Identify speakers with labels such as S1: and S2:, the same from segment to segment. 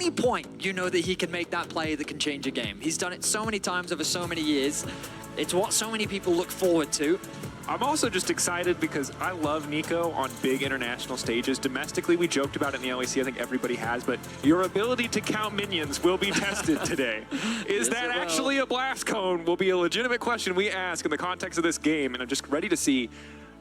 S1: any point, you know that he can make that play that can change a game. He's done it so many times over so many years. It's what so many people look forward to.
S2: I'm also just excited because I love Nico on big international stages. Domestically, we joked about it in the LEC, I think everybody has, but your ability to count minions will be tested today. Is that actually a blast cone will be a legitimate question we ask in the context of this game, and I'm just ready to see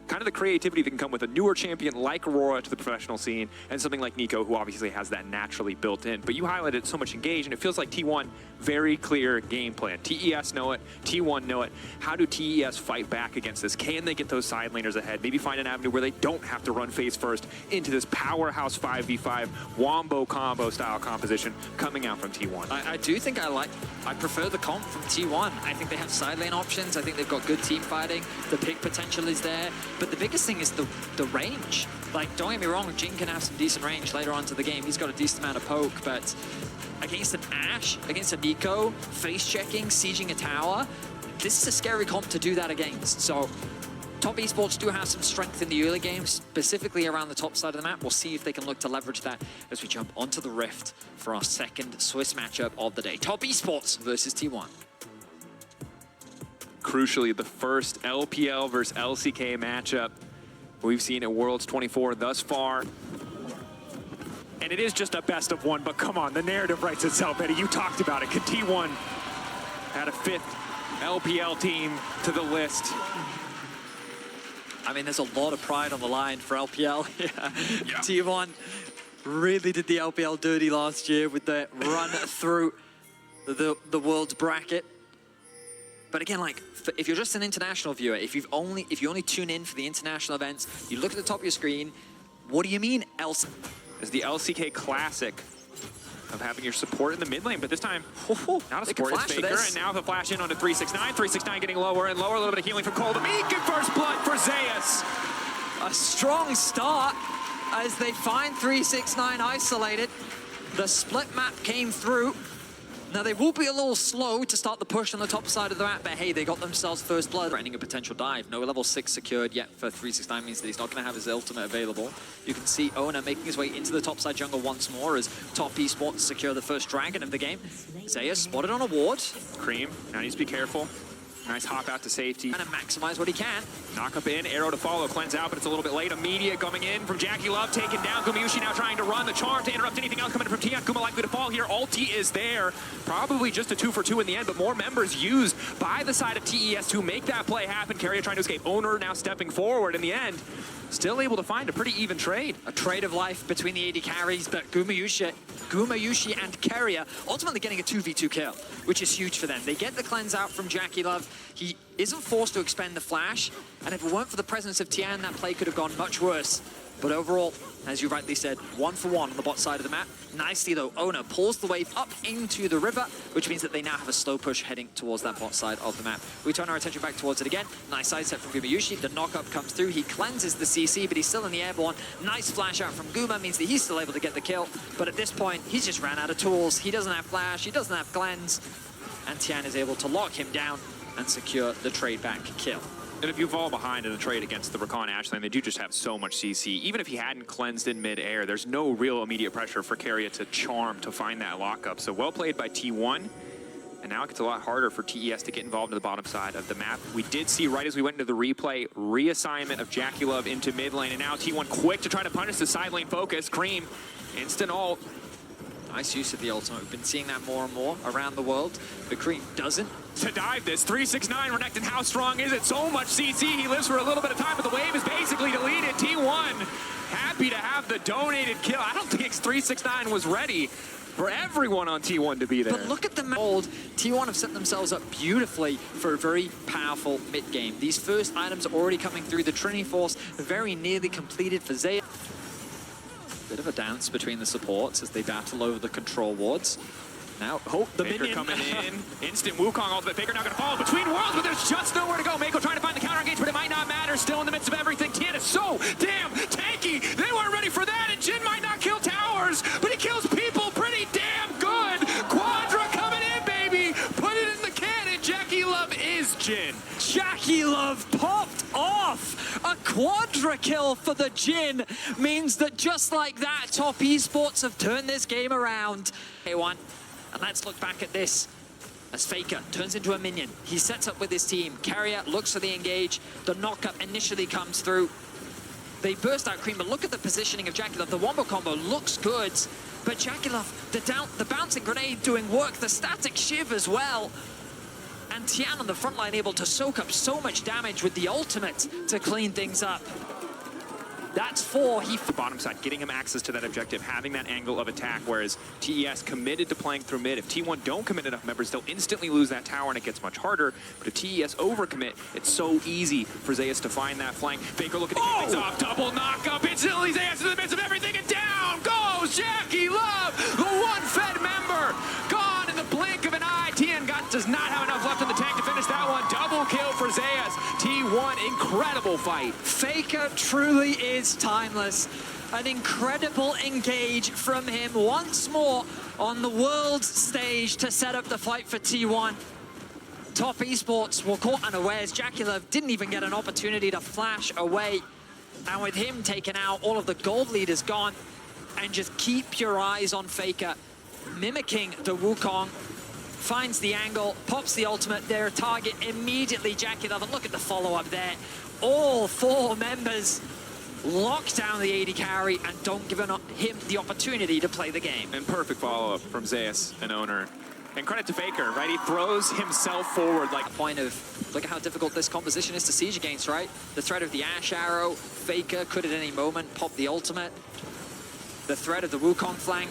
S2: kind of the creativity that can come with a newer champion like Aurora to the professional scene, and something like Nico, who obviously has that naturally built in. But you highlighted so much engaged, and it feels like T1, very clear game plan. TES know it, T1 know it. How do TES fight back against this? Can they get those side laners ahead? Maybe find an avenue where they don't have to run face first into this powerhouse 5v5 wombo combo style composition coming out from T1.
S1: I do think I prefer the comp from T1. I think they have side lane options. I think they've got good team fighting. The pick potential is there. But the biggest thing is the range. Like, don't get me wrong, Jin can have some decent range later on to the game. He's got a decent amount of poke, but against an Ashe, against a Nico, face-checking, sieging a tower, this is a scary comp to do that against. So top esports do have some strength in the early games, specifically around the top side of the map. We'll see if they can look to leverage that as we jump onto the Rift for our second Swiss matchup of the day. Top esports versus T1.
S2: Crucially, the first LPL versus LCK matchup we've seen at Worlds 24 thus far. And it is just a best of one, but come on, the narrative writes itself, Eddie. You talked about it. Could T1 add a fifth LPL team to the list?
S1: I mean, there's a lot of pride on the line for LPL. Yeah. T1 really did the LPL dirty last year with the run through the world's bracket. But again, like, if you're just an international viewer, if you only tune in for the international events, you look at the top of your screen, what do you mean else?
S2: Is the LCK classic of having your support in the mid lane, but this time, not a support, it's Faker, and now the flash in onto 369. 369 getting lower and lower, a little bit of healing from Cole. The Meek and first blood for Zeus.
S1: A strong start as they find 369 isolated. The split map came through. Now, they will be a little slow to start the push on the top side of the map, but hey, they got themselves first blood. Threatening a potential dive. No level 6 secured yet for 369 means that he's not going to have his ultimate available. You can see Oner making his way into the top side jungle once more as top esports secure the first dragon of the game. Zeus spotted on a ward.
S2: Cream, now needs to be careful. Nice hop out to safety.
S1: And maximize what he can.
S2: Knock up in, arrow to follow, cleanse out, but it's a little bit late. Immediate coming in from Jackie Love, taken down. Gumayushi now trying to run the charm to interrupt anything else coming in from Tian. Guma likely to fall here. Ulti is there. Probably just a 2 for 2 in the end, but more members used by the side of TES to make that play happen. Keria trying to escape. Oner now stepping forward in the end. Still able to find a pretty even trade.
S1: A trade of life between the AD carries, but Gumayushi and Keria ultimately getting a 2v2 kill, which is huge for them. They get the cleanse out from Jackie Love. He isn't forced to expend the flash, and if it weren't for the presence of Tian, that play could have gone much worse. But overall, as you rightly said, 1 for 1 on the bot side of the map. Nicely though, Oner pulls the wave up into the river, which means that they now have a slow push heading towards that bot side of the map. We turn our attention back towards it again. Nice side set from Gumayushi. The knock-up comes through. He cleanses the CC, but he's still in the airborne. Nice flash out from Guma means that he's still able to get the kill. But at this point, he's just ran out of tools. He doesn't have flash. He doesn't have cleanse. And Tian is able to lock him down and secure the trade back kill.
S2: And if you fall behind in a trade against the Rakan Ashe lane, they do just have so much CC. Even if he hadn't cleansed in mid-air, there's no real immediate pressure for Keria to charm to find that lockup. So well played by T1. And now it gets a lot harder for TES to get involved in the bottom side of the map. We did see right as we went into the replay, reassignment of Jackie Love into mid lane. And now T1 quick to try to punish the side lane focus. Cream, instant ult.
S1: Nice use of the ultimate. We've been seeing that more and more around the world. But Cream doesn't.
S2: To dive this, 369 Renekton, how strong is it? So much CC, he lives for a little bit of time, but the wave is basically deleted. T1 happy to have the donated kill. I don't think 369 was ready for everyone on T1 to be there.
S1: But look at the old T1 have set themselves up beautifully for a very powerful mid game. These first items are already coming through. The Trinity Force very nearly completed for Zeus. Bit of a dance between the supports as they battle over the control wards. Now, the
S2: Faker
S1: minion
S2: coming in, instant Wukong ultimate. Faker now gonna fall between worlds, but there's just nowhere to go. Mako trying to find the counter engage, but it might not matter. Still in the midst of everything. Tian is so damn tanky. They weren't ready for that, and Jin might not kill towers, but he kills people pretty damn good. Quadra coming in, baby. Put it in the cannon. Jackie Love is Jin.
S1: Jackie Love popped off a quadra kill for the Jin means that just like that, Top Esports have turned this game around. K1, and let's look back at this. As Faker turns into a minion, he sets up with his team. Carrier looks for the engage. The knockup initially comes through. They burst out Cream, but look at the positioning of JackeyLove. The wombo combo looks good, but JackeyLove, the bouncing grenade doing work, the static shiv as well. And Tian on the front line able to soak up so much damage with the ultimate to clean things up. That's 4.
S2: The bottom side, getting him access to that objective, having that angle of attack, whereas TES committed to playing through mid. If T1 don't commit enough members, they'll instantly lose that tower and it gets much harder. But if TES overcommit, it's so easy for Zeus to find that flank. Faker looking to get things off, double knockup, instantly Zeus in the midst of everything, and down goes JackeyLove, the one-fed member, gone in the blink of an eye. Tian does not have enough left in the tank to finish that one. Double kill for Zeus. T1, incredible fight.
S1: Faker truly is timeless. An incredible engage from him once more on the world stage to set up the fight for T1. Top Esports were caught unawares. JackeyLove didn't even get an opportunity to flash away. And with him taken out, all of the gold leaders gone. And just keep your eyes on Faker, mimicking the Wukong. Finds the angle, pops the ultimate, their target immediately JackeyLove, and look at the follow-up there. All 4 members lock down the AD carry and don't give him the opportunity to play the game.
S2: And perfect follow-up from Zeus, an owner. And credit to Faker, right? He throws himself forward like...
S1: Point of, look at how difficult this composition is to siege against, right? The threat of the Ash Arrow, Faker could at any moment pop the ultimate. The threat of the Wukong flank.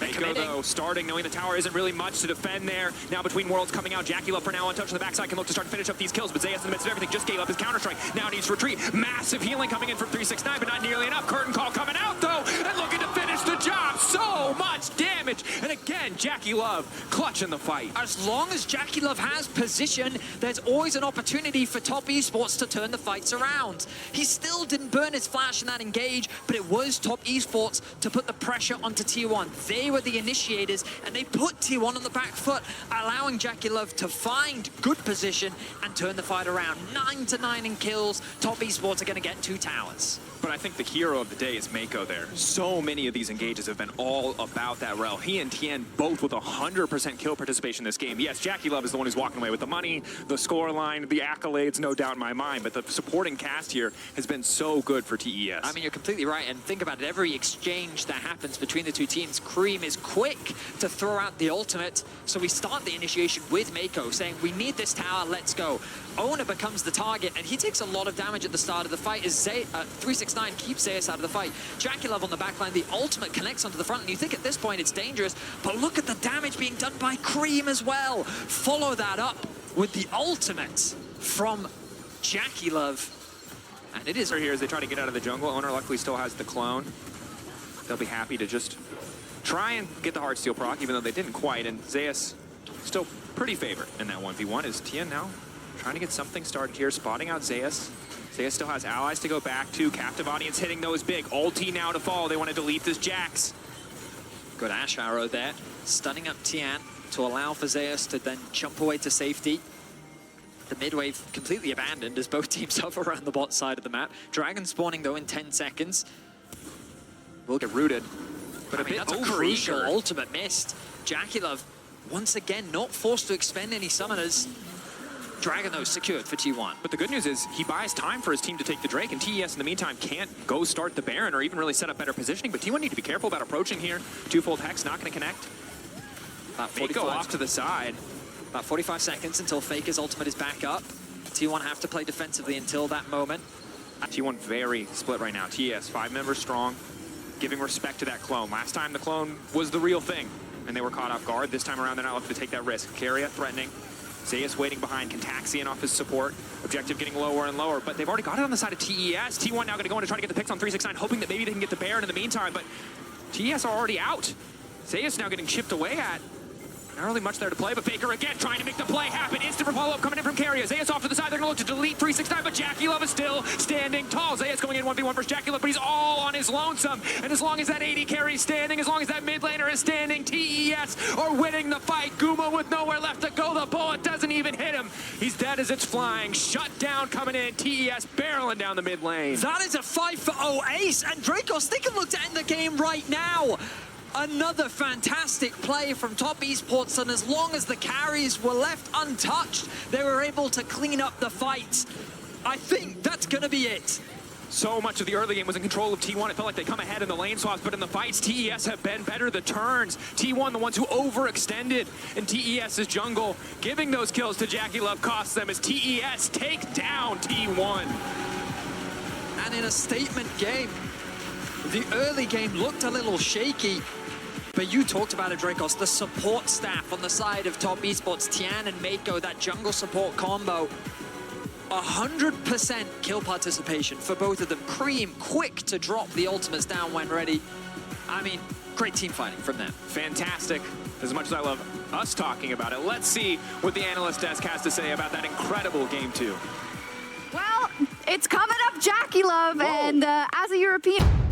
S2: Mako, though, starting, knowing the tower isn't really much to defend there. Now between worlds coming out, JackeyLove for now untouched on the backside can look to start to finish up these kills, but Zeus in the midst of everything just gave up his counter-strike. Now needs to retreat. Massive healing coming in from 369, but not nearly enough. Curtain call coming out, though, and looking to finish the job. So much damage. And again, JackeyLove clutching the fight.
S1: As long as JackeyLove has position, there's always an opportunity for Top Esports to turn the fights around. He still didn't burn his flash in that engage, but it was Top Esports to put the pressure onto T1. They were the initiators, and they put T1 on the back foot, allowing JackeyLove to find good position and turn the fight around. 9-9 in kills. Top Esports are going to get 2 towers.
S2: But I think the hero of the day is Mako there. So many of these engages have been all about that rel. He and Tien both with 100% kill participation in this game. Yes, JackeyLove is the one who's walking away with the money, the score line, the accolades, no doubt in my mind, but the supporting cast here has been so good for TES.
S1: I mean, you're completely right, and think about it, every exchange that happens between the 2 teams, Cream is quick to throw out the ultimate, so we start the initiation with Mako, saying, we need this tower, let's go. Owner becomes the target, and he takes a lot of damage at the start of the fight as 369 keeps Zeus out of the fight. JackeyLove on the backline, the ultimate connects onto the front, and you think at this point it's dangerous, but look at the damage being done by Cream as well. Follow that up with the ultimate from JackeyLove. And it is
S2: here as they try to get out of the jungle. Owner luckily still has the clone. They'll be happy to just try and get the Heartsteel proc, even though they didn't quite, and Zeus still pretty favored in that 1v1. Is Tien now trying to get something started here, spotting out Zeus. Zeus still has allies to go back to. Captive audience hitting those big. Ulti now to fall. They want to delete this Jax.
S1: Good Ash Arrow there, stunning up Tian to allow for Zeus to then jump away to safety. The mid wave completely abandoned as both teams hover around the bot side of the map. Dragon spawning though in 10 seconds.
S2: Will get rooted.
S1: But that's a crucial ultimate missed. JackeyLove once again not forced to expend any summoners. Dragon, though, secured for T1.
S2: But the good news is he buys time for his team to take the Drake, and TES in the meantime can't go start the Baron or even really set up better positioning. But T1 need to be careful about approaching here. Twofold Hex not going to connect. Mako off to the side.
S1: About 45 seconds until Faker's ultimate is back up. T1 have to play defensively until that moment.
S2: T1 very split right now. TES 5 members strong, giving respect to that clone. Last time the clone was the real thing, and they were caught off guard. This time around, they're not looking to take that risk. Carrier threatening. Zeus waiting behind, Contaxian off his support. Objective getting lower and lower, but they've already got it on the side of TES. T1 now going to go in to try to get the picks on 369, hoping that maybe they can get the Baron in the meantime, but TES are already out. Zeus now getting chipped away at. Not really much there to play, but Faker again trying to make the play happen. Instant follow-up coming in from Carrier. Zeus off to the side. They're going to look to delete 369, but JackeyLove is still standing tall. Zeus going in 1v1 versus JackeyLove, but he's all on his lonesome. And as long as that AD carry is standing, as long as that mid laner is standing, TES are winning the fight. Guma with nowhere left to go. The bullet doesn't even hit him. He's dead as it's flying. Shut down coming in. TES barreling down the mid lane.
S1: That is a 5-for-0 ace, and Dracos, they can look to end the game right now. Another fantastic play from Top Esports, and as long as the carries were left untouched, they were able to clean up the fight. I think that's going to be it.
S2: So much of the early game was in control of T1. It felt like they come ahead in the lane swaps, but in the fights, TES have been better. The turns, T1 the ones who overextended in TES's jungle, giving those kills to Jackie Love costs them as TES take down T1.
S1: And in a statement game, the early game looked a little shaky, but you talked about it, Dracos, the support staff on the side of Top Esports, Tian and Mako, that jungle support combo. 100% kill participation for both of them. Cream, quick to drop the ultimates down when ready. I mean, great team fighting from them.
S2: Fantastic. As much as I love us talking about it, let's see what the analyst desk has to say about that incredible game 2.
S3: Well, it's coming up, Jackie Love,
S2: Whoa.
S3: and as a European...